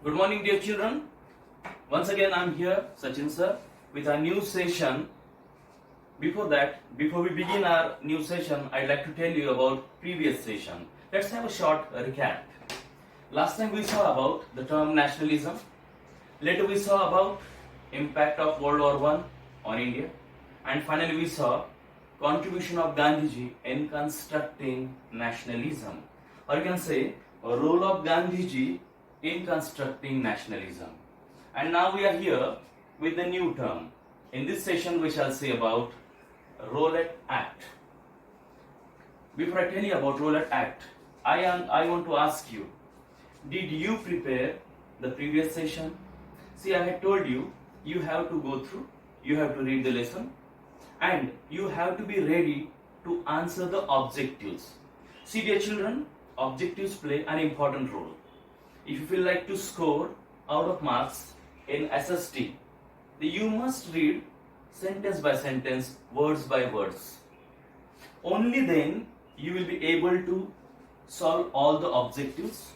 Good morning, dear children. Once again, I'm here, Sachin sir, with our new session. Before we begin our new session, I'd like to tell you about previous session. Let's have a short recap. Last time we saw about the term nationalism. Later we saw about impact of World War One on India, and finally we saw contribution of Gandhiji in constructing nationalism, or you can say a role of Gandhiji in constructing nationalism. And now we are here with the new term. In this session we shall say about Rowlatt Act. Before I tell you about Rowlatt Act, I want to ask you, did you prepare the previous session? See, I had told you, you have to go through, you have to read the lesson, and you have to be ready to answer the objectives. See, dear children, objectives play an important role. If you feel like to score out of marks in SST, you must read sentence by sentence, words by words. Only then you will be able to solve all the objectives,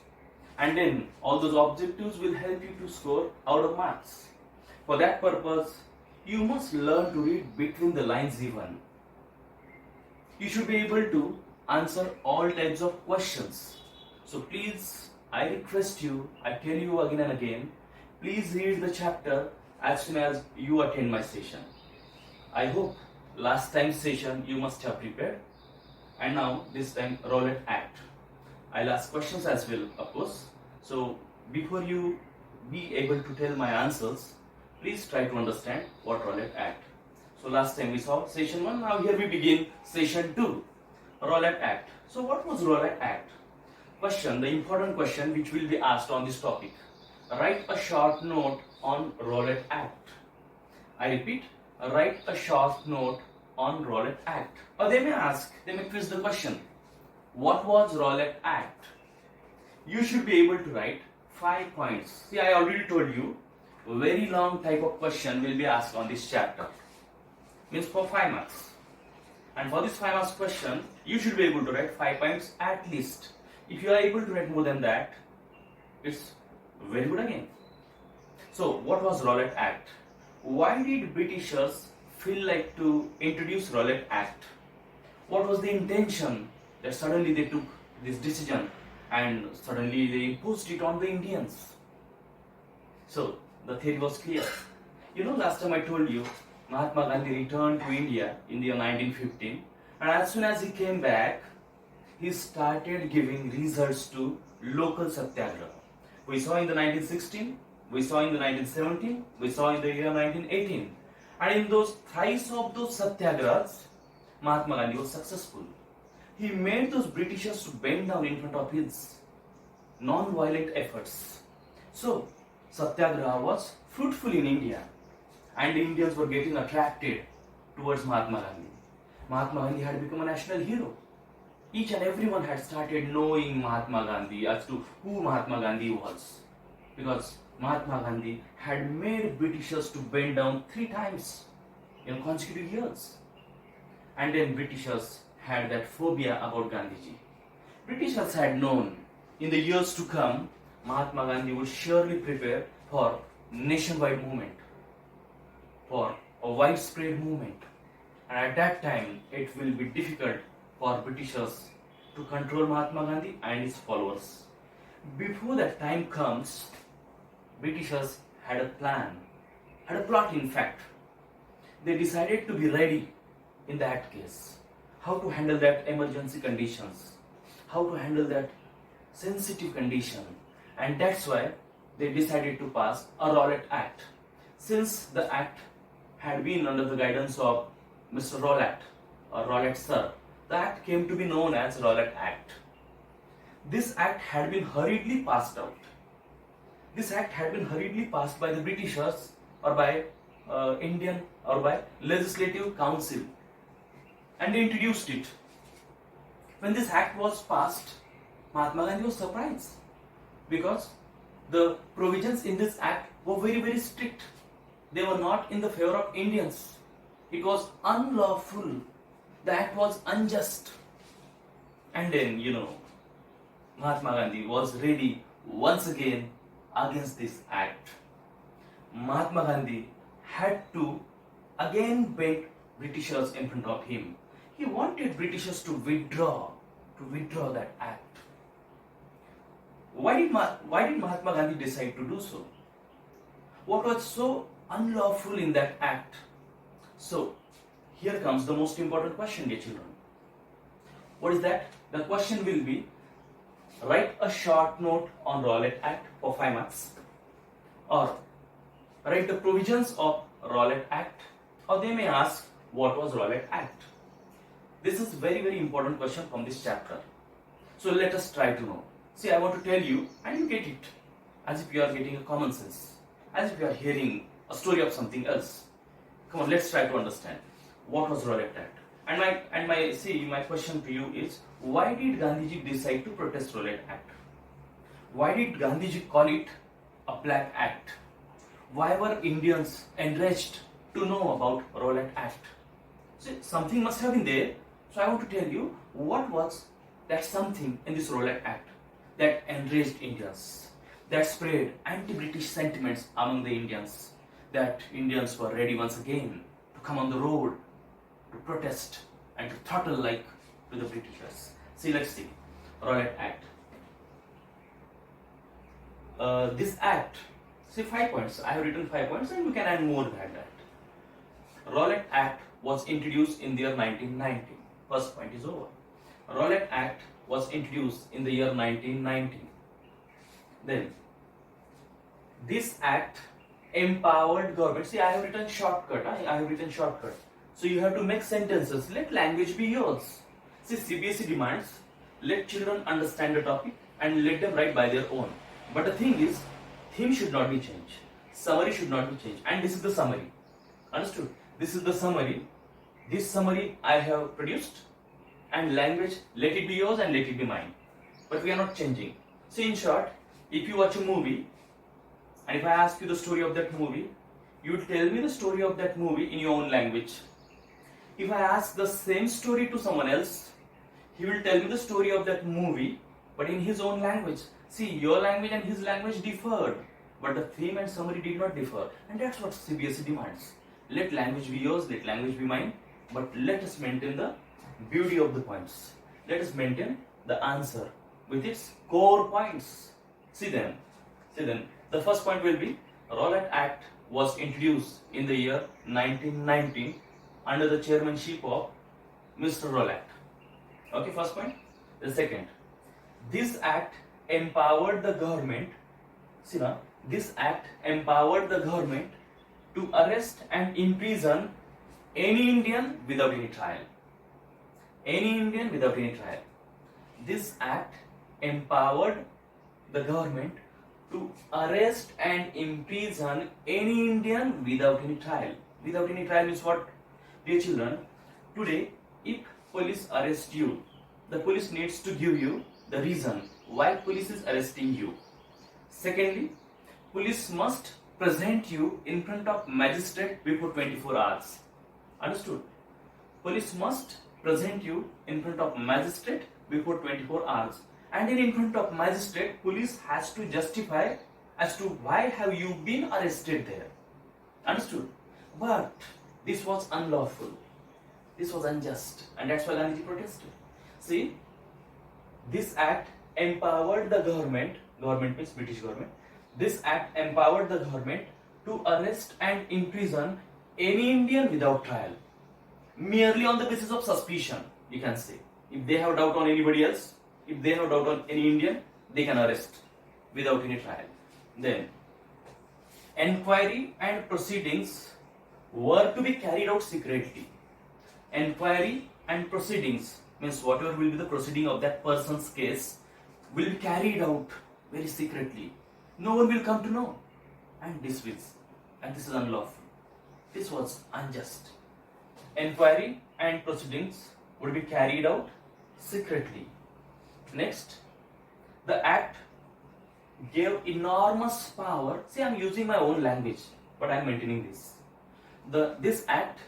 and then all those objectives will help you to score out of marks. For that purpose, you must learn to read between the lines even. You should be able to answer all types of questions. So please, I request you, I tell you again and again, please read the chapter as soon as you attend my session. I hope last time's session you must have prepared, and now this time Rowlatt Act. I'll ask questions as well, of course. So before you be able to tell my answers, please try to understand what Rowlatt Act. So last time we saw session 1, now here we begin session 2, Rowlatt Act. So what was Rowlatt Act? Question, the important question which will be asked on this topic. Write a short note on Rowlatt Act. I repeat, write a short note on Rowlatt Act. Or they may ask, they may twist the question, what was Rowlatt Act? You should be able to write 5 points. See, I already told you, a very long type of question will be asked on this chapter. Means for 5 marks. And for this 5 marks question, you should be able to write 5 points at least. If you are able to write more than that, it's very good again. So, what was Rowlatt Act? Why did Britishers feel like to introduce Rowlatt Act? What was the intention that suddenly they took this decision and suddenly they imposed it on the Indians? So, the theory was clear. You know, last time I told you, Mahatma Gandhi returned to India in the year 1915, and as soon as he came back, he started giving results to local satyagraha. We saw in the 1916, we saw in the 1917, we saw in the year 1918. And in those thrice of those satyagrahas, Mahatma Gandhi was successful. He made those Britishers to bend down in front of his non-violent efforts. So, satyagraha was fruitful in India, and the Indians were getting attracted towards Mahatma Gandhi. Mahatma Gandhi had become a national hero. Each and everyone had started knowing Mahatma Gandhi as to who Mahatma Gandhi was, because Mahatma Gandhi had made Britishers to bend down 3 times in consecutive years. And then Britishers had that phobia about Gandhiji. Britishers had known in the years to come, Mahatma Gandhi would surely prepare for nationwide movement, for a widespread movement. And at that time, it will be difficult for Britishers to control Mahatma Gandhi and his followers. Before that time comes, Britishers had a plan, had a plot in fact. They decided to be ready in that case. How to handle that emergency conditions, how to handle that sensitive condition. And that's why they decided to pass a Rowlatt Act. Since the act had been under the guidance of Mr. Rowlatt or Rowlatt sir, the act came to be known as Rowlatt Act. This act had been hurriedly passed out. This act had been hurriedly passed by the Britishers or by Indian or by Legislative Council, and they introduced it. When this act was passed, Mahatma Gandhi was surprised because the provisions in this act were very, very strict. They were not in the favor of Indians. It was unlawful. The act was unjust. And then, Mahatma Gandhi was ready once again against this act. Mahatma Gandhi had to again beg Britishers in front of him. He wanted Britishers to withdraw that act. Why did Mahatma Gandhi decide to do so? What was so unlawful in that act? So, here comes the most important question, dear children. What is that? The question will be, write a short note on Rowlatt Act for 5 marks, or write the provisions of Rowlatt Act, or they may ask, what was Rowlatt Act? This is very, very important question from this chapter. So let us try to know. See, I want to tell you and you get it as if you are getting a common sense, as if you are hearing a story of something else. Come on, let's try to understand what was Rowlatt Act. And my question to you is, why did Gandhiji decide to protest Rowlatt Act? Why did Gandhiji call it a black act? Why were Indians enraged to know about Rowlatt Act? See, something must have been there. So I want to tell you what was that something in this Rowlatt Act that enraged Indians, that spread anti-British sentiments among the Indians, that Indians were ready once again to come on the road to protest and to throttle like to the Britishers. See, let's see. Rowlatt Act. This act, see, 5 points. I have written 5 points and we can add more than that. Rowlatt Act was introduced in the year 1919. First point is over. Rowlatt Act was introduced in the year 1919. Then, this act empowered government. See, I have written shortcut. I have written shortcut. So you have to make sentences. Let language be yours. See, CBSE demands, let children understand the topic and let them write by their own. But the thing is, theme should not be changed. Summary should not be changed. And this is the summary. Understood? This is the summary. This summary I have produced. And language, let it be yours and let it be mine. But we are not changing. See, in short, if you watch a movie, and if I ask you the story of that movie, you tell me the story of that movie in your own language. If I ask the same story to someone else, he will tell me the story of that movie, but in his own language. See, your language and his language differed, but the theme and summary did not differ. And that's what CBSE demands. Let language be yours, let language be mine, but let us maintain the beauty of the points. Let us maintain the answer with its core points. See them. The first point will be, Rowlatt Act was introduced in the year 1919 under the chairmanship of Mr. Rowlatt. Okay, first point. The second, this act empowered the government. See now, this act empowered the government to arrest and imprison any Indian without any trial. Any Indian without any trial. This act empowered the government to arrest and imprison any Indian without any trial. Without any trial means what? Dear children, today if police arrest you, the police needs to give you the reason why police is arresting you. Secondly, police must present you in front of magistrate before 24 hours. Understood? Police must present you in front of magistrate before 24 hours. And in front of magistrate, police has to justify as to why have you been arrested there. Understood? But this was unlawful. This was unjust. And that's why Gandhiji protested. See, this act empowered the government means British government. This act empowered the government to arrest and imprison any Indian without trial. Merely on the basis of suspicion, you can say. If they have doubt on anybody else, if they have doubt on any Indian, they can arrest without any trial. Then, enquiry and proceedings were to be carried out secretly. Enquiry and proceedings means whatever will be the proceeding of that person's case will be carried out very secretly. No one will come to know. And this is unlawful. This was unjust. Enquiry and proceedings would be carried out secretly. Next, the act gave enormous power. See, I am using my own language, but I am maintaining this. This act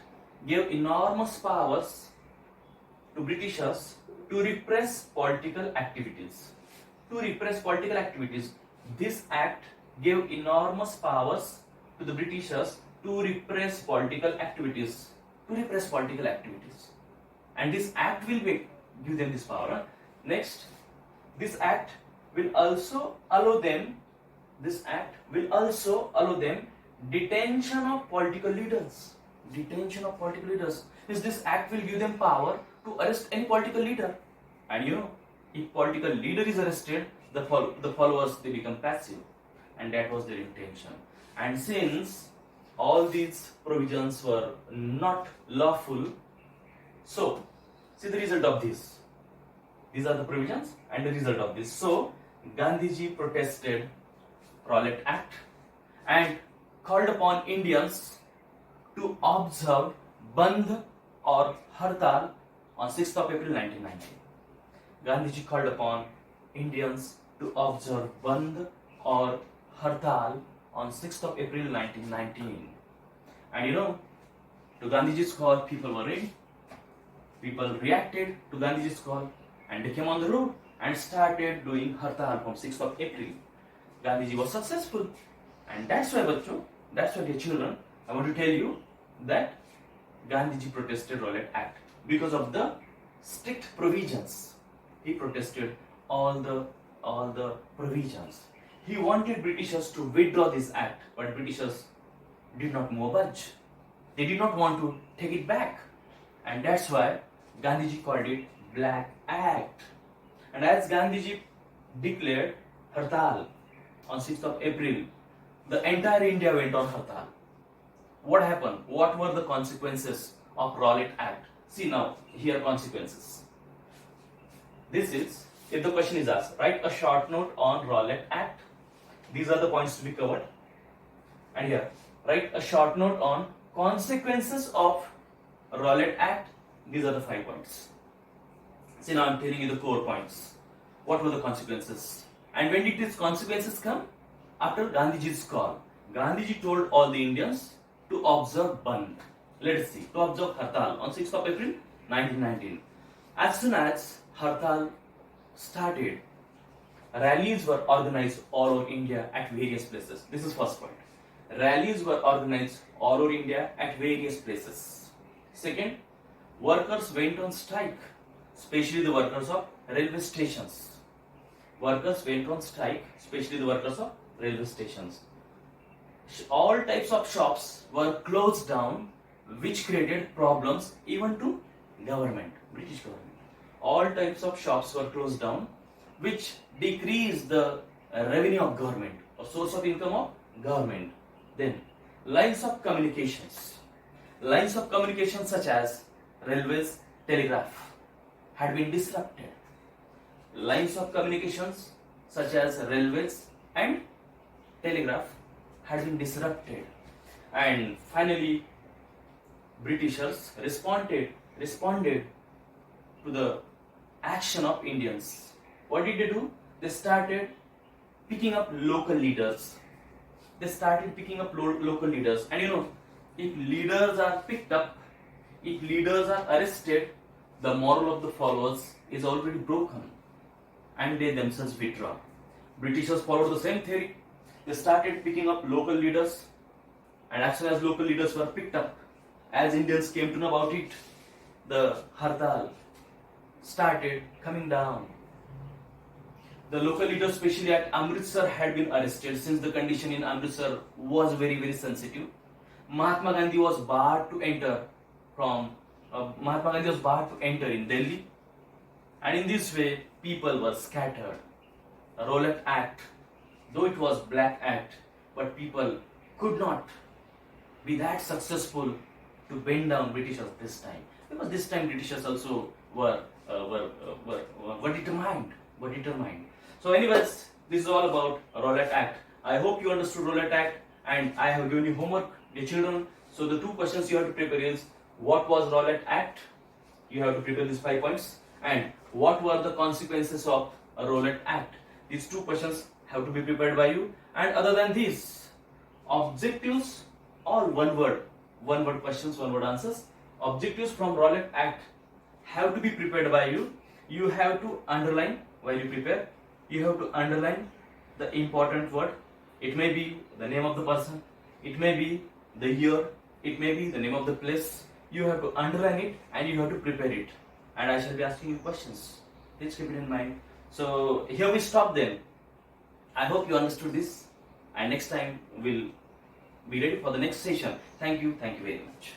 gave enormous powers to Britishers to repress political activities. To repress political activities, this act gave enormous powers to the Britishers to repress political activities. And this act will give them this power. Next, this act will also allow them. Detention of political leaders. Is this act will give them power to arrest any political leader. And if political leader is arrested, the followers, they become passive, and that was their intention. And since all these provisions were not lawful, so see the result of this. These are the provisions and the result of this. So Gandhiji protested Rowlatt Act and called upon Indians to observe Bandh or Hartal on 6th of April 1919. Gandhiji called upon Indians to observe Bandh or Hartal on 6th of April 1919. And to Gandhiji's call, people were ready. People reacted to Gandhiji's call and they came on the road and started doing Hartal from 6th of April. Gandhiji was successful. And that's why, dear children, I want to tell you that Gandhiji protested Rowlatt Act because of the strict provisions. He protested all the provisions. He wanted Britishers to withdraw this act, but Britishers did not move budge. They did not want to take it back. And that's why Gandhiji called it Black Act. And as Gandhiji declared Hartal on 6th of April, the entire India went on Hartal. What happened? What were the consequences of Rowlatt Act? See now, here are consequences. This is, if the question is asked, write a short note on Rowlatt Act. These are the points to be covered. And here, write a short note on consequences of Rowlatt Act. These are the 5 points. See now I'm telling you the core points. What were the consequences? And when did these consequences come? After Gandhiji's call. Gandhiji told all the Indians to observe Bandh. Let us see. To observe Hartal on 6th of April 1919. As soon as Hartal started, rallies were organized all over India at various places. This is first point. Rallies were organized all over India at various places. Second, workers went on strike, especially the workers of railway stations. Workers went on strike, especially the workers of railway stations. All types of shops were closed down, which created problems even to government, British government. All types of shops were closed down, which decreased the revenue of government, or source of income of government. Then, lines of communications. Lines of communication such as railways, telegraph had been disrupted. Lines of communications such as railways and telegraph had been disrupted. And finally, Britishers responded to the action of Indians. What did they do? They started picking up local leaders. And if leaders are picked up, if leaders are arrested, the moral of the followers is already broken and they themselves withdraw. Britishers followed the same theory. They started picking up local leaders, and as soon as local leaders were picked up, as Indians came to know about it, the Hartal started coming down. The local leaders, especially at Amritsar, had been arrested since the condition in Amritsar was very, very sensitive. Mahatma Gandhi was barred to enter in Delhi, and in this way, people were scattered. The Rowlatt Act, though it was Black Act, but people could not be that successful to bend down Britishers this time, because this time Britishers also were determined. So, anyways, this is all about Rowlatt Act. I hope you understood Rowlatt Act, and I have given you homework, dear children. So, the 2 questions you have to prepare is, what was Rowlatt Act? You have to prepare these 5 points. And what were the consequences of a Rowlatt Act? These 2 questions have to be prepared by you. And other than these, objectives, all one word questions, one word answers. Objectives from Rowlatt Act have to be prepared by you. You have to underline while you prepare. You have to underline the important word It may be the name of the person, it may be the year, it may be the name of the place. You have to underline it and you have to prepare it. And I shall be asking you questions. Please keep it in mind. So here we stop then. I hope you understood this. And next time we'll be ready for the next session. Thank you very much.